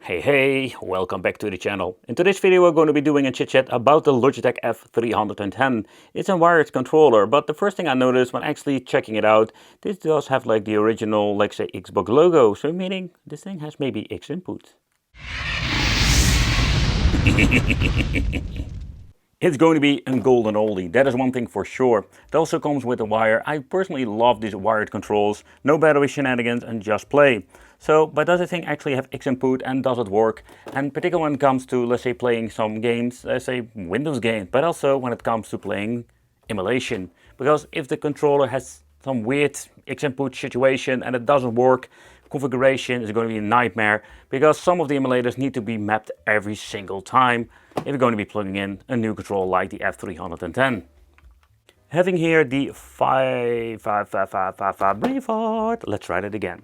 Hey, welcome back to the channel. In today's video we're going to be doing a chit chat about the Logitech F310. It's a wired controller, but the first thing I noticed when actually checking it out, this does have like the original, like say, Xbox logo, so meaning this thing has maybe X input. It's going to be a golden oldie, that is one thing for sure. It also comes with a wire. I personally love these wired controls, no battery shenanigans and just play. So, but does the thing actually have X input and does it work? And particularly when it comes to, let's say, playing some games, let's say Windows games, but also when it comes to playing emulation. Because if the controller has some weird X input situation and it doesn't work, configuration is going to be a nightmare because some of the emulators need to be mapped every single time if you're going to be plugging in a new controller like the F310. Having here the 5555 Braveheart, let's try it again.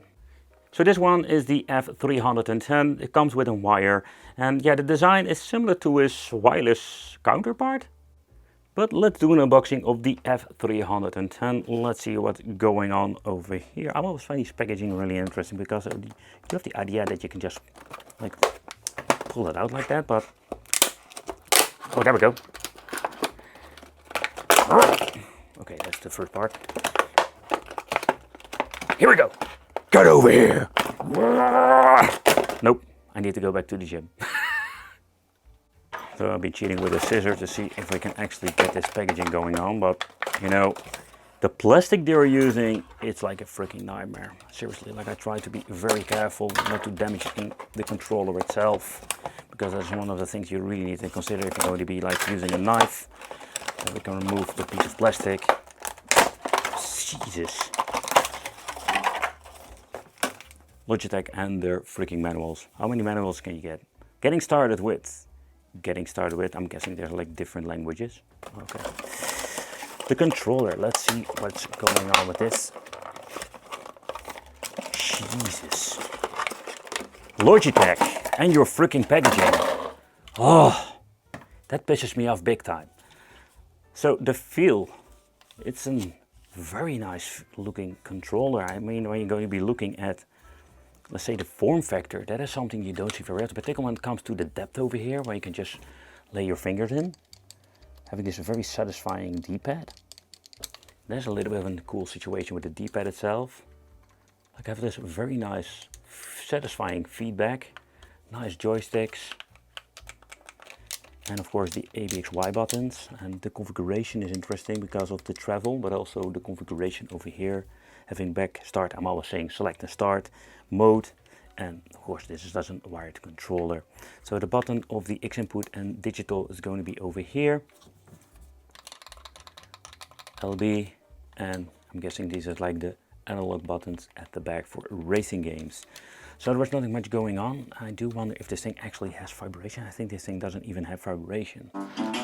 So this one is the F310, it comes with a wire, and yeah, the design is similar to its wireless counterpart. But let's do an unboxing of the F310. Let's see what's going on over here. I always find this packaging really interesting because you have the idea that you can just like pull it out like that, but oh, there we go. Okay, that's the first part. Here we go. Get over here. Nope, I need to go back to the gym. So I'll be cheating with a scissor to see if we can actually get this packaging going on, but you know, the plastic they're using, it's like a freaking nightmare. Seriously, like I try to be very careful not to damage the controller itself, because that's one of the things you really need to consider if you're going to be like using a knife. So we can remove the piece of plastic. Jesus. Logitech and their freaking manuals. How many manuals can you get? Getting started with, I'm guessing there's like different languages. Okay. The controller, let's see what's going on with this. Jesus. Logitech and your freaking packaging. Oh, that pisses me off big time. So the feel, it's a very nice looking controller. I mean, when you're going to be looking at, let's say, the form factor, that is something you don't see very often, particularly when it comes to the depth over here, where you can just lay your fingers in. Having this very satisfying D-pad. There's a little bit of a cool situation with the D-pad itself. Like I have this very nice, satisfying feedback. Nice joysticks. And of course the ABXY buttons. And the configuration is interesting because of the travel, but also the configuration over here. Having back, start, I'm always saying select and start, mode, and of course this is a wired controller. So the button of the X input and digital is going to be over here. LB, and I'm guessing these are like the analog buttons at the back for racing games. So there was nothing much going on. I do wonder if this thing actually has vibration. I think this thing doesn't even have vibration.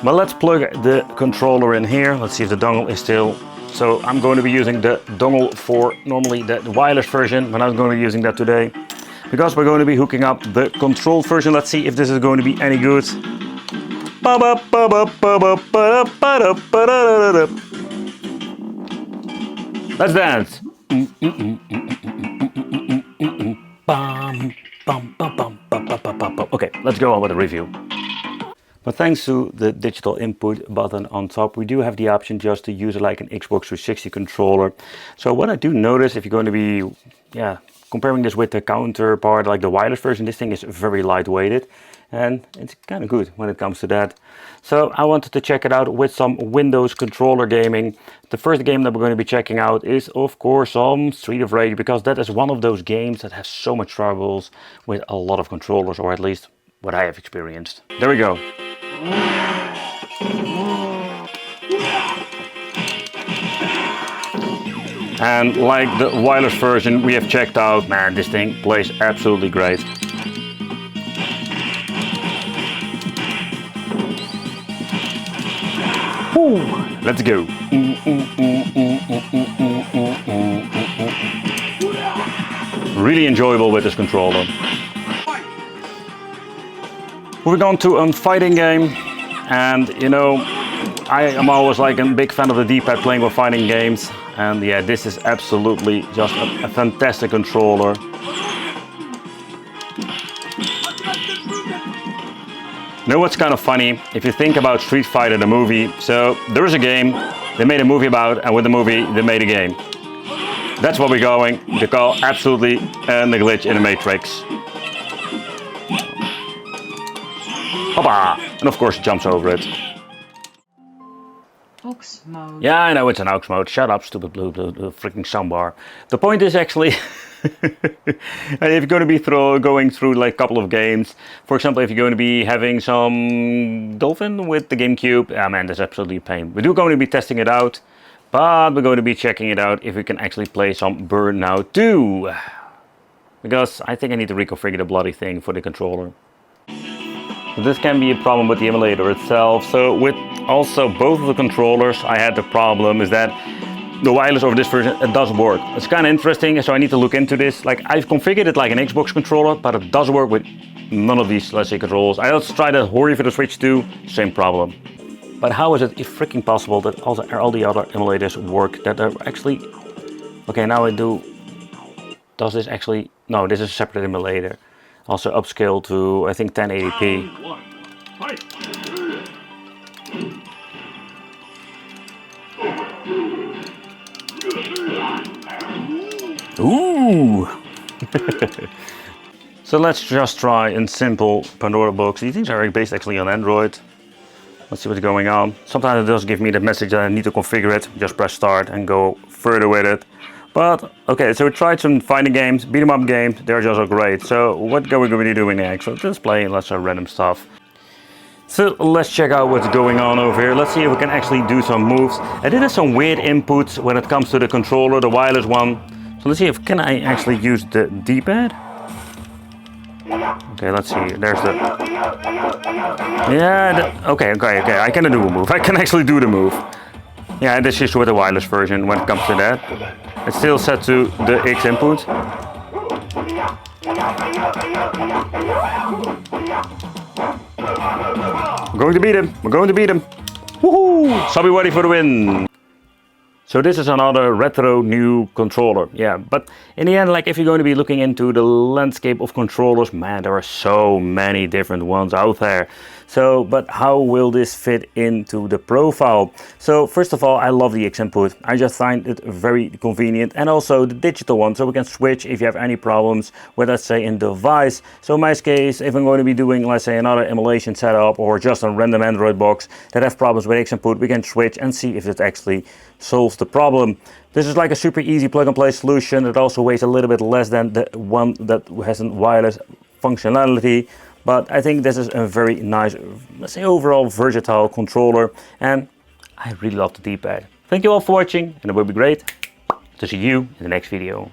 But let's plug the controller in here. Let's see if the dongle is still. So I'm going to be using the dongle for normally the wireless version, but I'm going to be using that today because we're going to be hooking up the controlled version. Let's see if this is going to be any good. Let's dance. Okay, let's go on with the review. But thanks to the digital input button on top, we do have the option just to use it like an Xbox 360 controller. So what I do notice, if you're going to be comparing this with the counterpart, like the wireless version, this thing is very lightweighted. And it's kind of good when it comes to that. So I wanted to check it out with some Windows controller gaming. The first game that we're going to be checking out is of course some Street of Rage, because that is one of those games that has so much troubles with a lot of controllers, or at least what I have experienced. There we go. And like the wireless version we have checked out, man, this thing plays absolutely great. Woo, let's go. Really enjoyable with this controller. Moving on to a fighting game, and you know, I am always like a big fan of the D-pad playing with fighting games, and yeah, this is absolutely just a fantastic controller. You know what's kind of funny? If you think about Street Fighter, the movie, so there is a game they made a movie about, and with the movie they made a game. That's what we're going to call absolutely the glitch in the Matrix. Hoppa! And of course it jumps over it. Aux mode. Yeah, I know it's an aux mode. Shut up, stupid blue freaking soundbar. The point is actually, if you're going to be going through like a couple of games, for example, if you're going to be having some Dolphin with the GameCube, man, that's absolutely a pain. We're going to be testing it out, but we're going to be checking it out if we can actually play some Burnout 2. Because I think I need to reconfigure the bloody thing for the controller. So this can be a problem with the emulator itself. So with also both of the controllers, I had the problem is that the wireless over this version, it does work. It's kind of interesting, so I need to look into this. Like I've configured it like an Xbox controller, but it does work with none of these, let's say, controls. I also tried a Hori for the Switch 2, same problem. But how is it freaking possible that all the other emulators work, that are actually... Okay, now I do... Does this actually... No, this is a separate emulator. Also upscale to, I think, 1080p. Ooh! So let's just try in simple Pandora box. These things are based actually on Android. Let's see what's going on. Sometimes it does give me the message that I need to configure it. Just press start and go further with it. But okay, so we tried some fighting games, beat 'em up games. They're just all great. So what are we going to be doing next? So just playing lots of random stuff. So let's check out what's going on over here. Let's see if we can actually do some moves. I did have some weird inputs when it comes to the controller, the wireless one. So let's see if can I actually use the D-pad. Okay, let's see. There's the... Yeah, okay, I can do a move. I can actually do the move. Yeah, this is with the wireless version when it comes to that. It's still set to the X input. We're going to beat him. We're going to beat him. Woohoo! So be ready for the win. So this is another retro new controller. Yeah, but in the end, like if you're going to be looking into the landscape of controllers, man, there are so many different ones out there. So, but how will this fit into the profile? So first of all, I love the X input. I just find it very convenient, and also the digital one, so we can switch if you have any problems with, let's say, in device. So in my case, if I'm going to be doing, let's say, another emulation setup or just a random Android box that have problems with X input, we can switch and see if it actually solves the problem. This is like a super easy plug and play solution. It also weighs a little bit less than the one that has a wireless functionality. But I think this is a very nice, let's say, overall versatile controller, and I really love the D-pad. Thank you all for watching, and it will be great to see you in the next video.